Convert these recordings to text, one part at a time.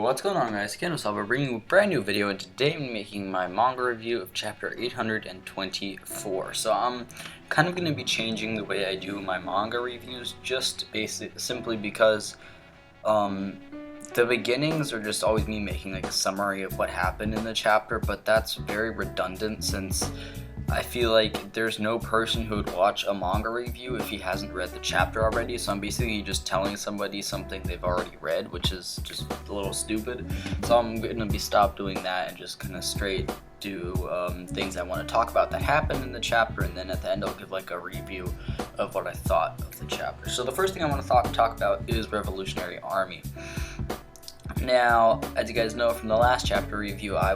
What's going on, guys? Again, Sabo bringing you a brand new video, and today I'm making my manga review of chapter 824. So I'm kind of going to be changing the way I do my manga reviews, just simply because the beginnings are just always me making like a summary of what happened in the chapter, but that's very redundant since I feel like there's no person who would watch a manga review if he hasn't read the chapter already, so I'm basically just telling somebody something they've already read, which is just a little stupid. So I'm going to stop doing that and just kind of straight do things I want to talk about that happened in the chapter, and then at the end I'll give like a review of what I thought of the chapter. So the first thing I want to talk about is Revolutionary Army. Now, as you guys know from the last chapter review, I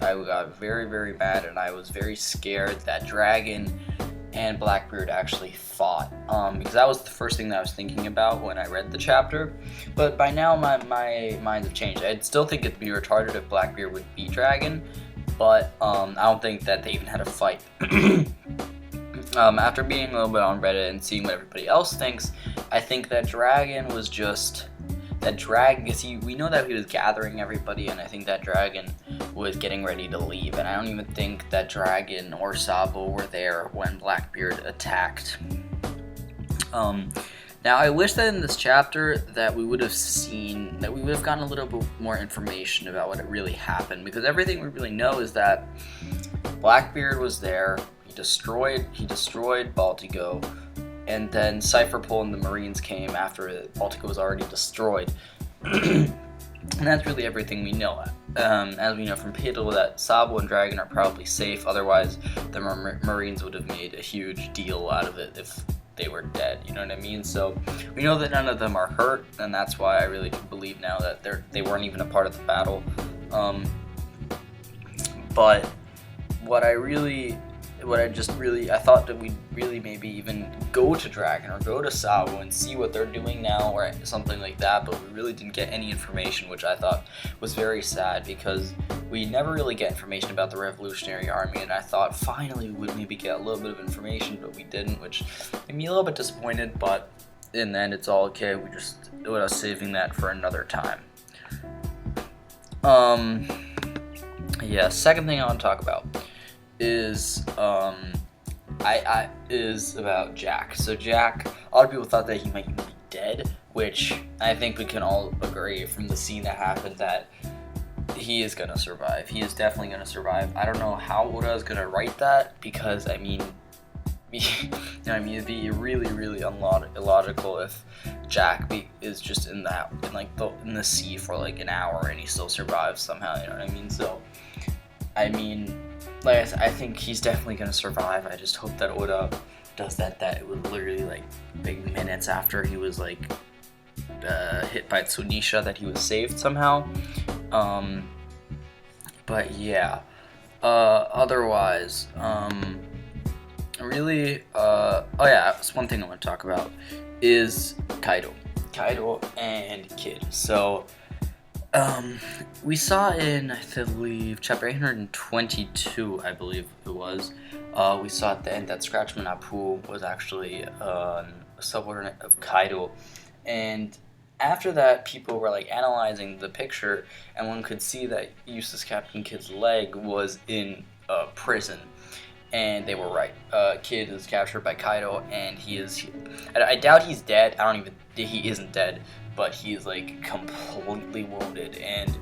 got very mad, and I was very scared that Dragon and Blackbeard actually fought, because that was the first thing that I was thinking about when I read the chapter. But by now my minds have changed. I'd still think it'd be retarded if Blackbeard would beat Dragon, but I don't think that they even had a fight. After being a little bit on Reddit and seeing what everybody else thinks, I think that Dragon was just because we know that he was gathering everybody, and I think that Dragon was getting ready to leave, and I don't even think that Dragon or Sabo were there when Blackbeard attacked. Now I wish that in this chapter that we would have gotten a little bit more information about what really happened, because everything we really know is that Blackbeard was there, he destroyed Baltigo, and then Cypherpole and the Marines came after Baltico was already destroyed. And that's really everything we know. As we know from Kaidou, that Sabo and Dragon are probably safe, otherwise the Marines would have made a huge deal out of it if they were dead, you know what I mean? So we know that none of them are hurt, and that's why I really do believe now that they weren't even a part of the battle. But I thought that we'd really maybe even go to Dragon or go to Sabo and see what they're doing now or something like that, but we really didn't get any information, which I thought was very sad because we never really get information about the Revolutionary Army, and I thought finally we would maybe get a little bit of information, but we didn't, which made me a little bit disappointed, but in the end it's all okay. We just ended up saving that for another time. Yeah, second thing I want to talk about is is about Jack. So Jack, a lot of people thought that he might even be dead, which I think we can all agree from the scene that happened that he is gonna survive. He is definitely gonna survive. I don't know how Oda is gonna write that, because I mean, it'd be really illogical if Jack is just in the sea for like an hour and he still survives somehow. You know what I mean? So, I mean, like I said, I think he's definitely gonna survive. I just hope that Oda does that it was literally like big minutes after he was like hit by Tsunisha that he was saved somehow. But yeah, otherwise, really, oh yeah, that's one thing I want to talk about is Kaidou and Kid. So we saw in, I believe, chapter 822, I believe it was, we saw at the end that Scratchman Apu was actually a subordinate of Kaidou, and after that people were like analyzing the picture, and one could see that useless Captain Kid's leg was in prison, and they were right. Kid is captured by Kaidou, and I doubt he's dead. He isn't dead, but he's like completely wounded. And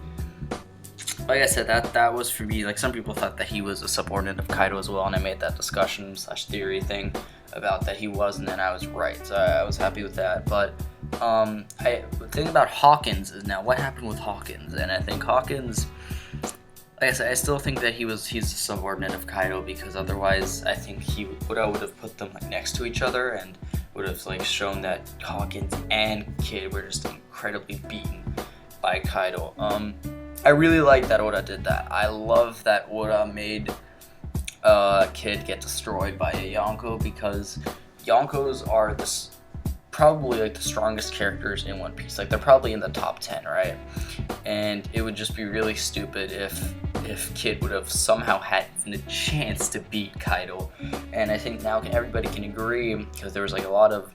like I said, that was for me, like some people thought that he was a subordinate of Kaidou as well, and I made that discussion/theory thing about that he wasn't, and I was right, so I was happy with that. But the thing about Hawkins is now what happened with Hawkins, and I think Hawkins, like I said, I still think that he's a subordinate of Kaidou, because otherwise I think Oda would have put them like next to each other and would have like shown that Hawkins and Kid were just incredibly beaten by Kaidou. I really like that Oda did that. I love that Oda made Kid get destroyed by a Yonko, because Yonkos are probably like the strongest characters in One Piece. Like they're probably in the top 10, right? And it would just be really stupid if Kid would have somehow had even a chance to beat Kaidou. And I think now everybody can agree, because there was like a lot of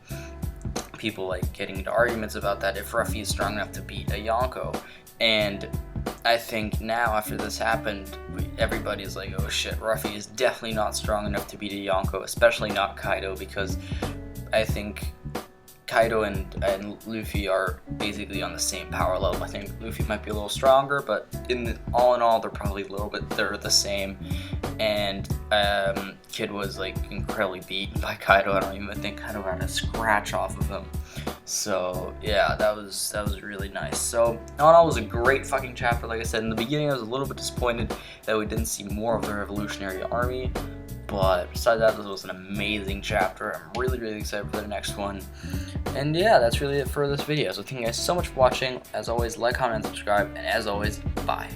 people like getting into arguments about that, if Ruffy is strong enough to beat a Yonko. And I think now, after this happened, everybody's like, oh shit, Ruffy is definitely not strong enough to beat a Yonko, especially not Kaido, because I think Kaido and Luffy are basically on the same power level. I think Luffy might be a little stronger, but all in all, they're the same. And Kid was like incredibly beaten by Kaido. I don't even think Kaido got a scratch off of him. So yeah, that was really nice. So all in all, it was a great fucking chapter. Like I said in the beginning, I was a little bit disappointed that we didn't see more of the Revolutionary Army. But besides that, this was an amazing chapter. I'm really, really excited for the next one. And yeah, that's really it for this video. So thank you guys so much for watching. As always, like, comment, and subscribe. And as always, bye.